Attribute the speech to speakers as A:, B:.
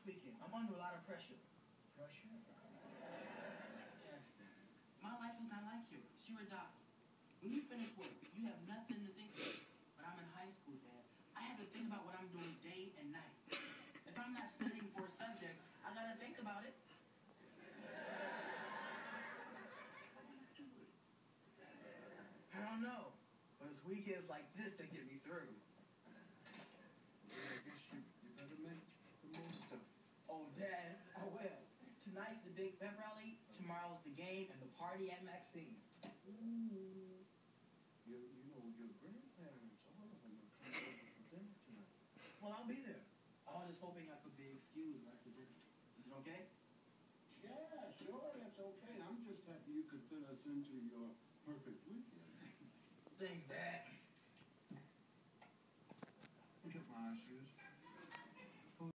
A: weekend. I'm under a lot of pressure. Pressure? Yes, Dad. My life is not like yours. You're a doctor. When you finish work, you have nothing to think about. But I'm in high school, Dad. I have to think about what I'm doing day and night. If I'm not studying for a subject, I gotta think about it. I don't know. But it's weekends like this that get me through.
B: I guess you better make the most of it.
A: Oh, Dad, I will. Tonight's the big pep rally, tomorrow's the game, and the party at Maxine.
B: Ooh. You know, your grandparents, all of them are coming over for dinner tonight.
A: Well, I'll be there. I was just hoping I could be excused after dinner. Is it okay?
B: Yeah, sure, that's okay. I'm just happy you could fit us into your perfect weekend.
A: Thanks, Dad.
B: Look at my shoes.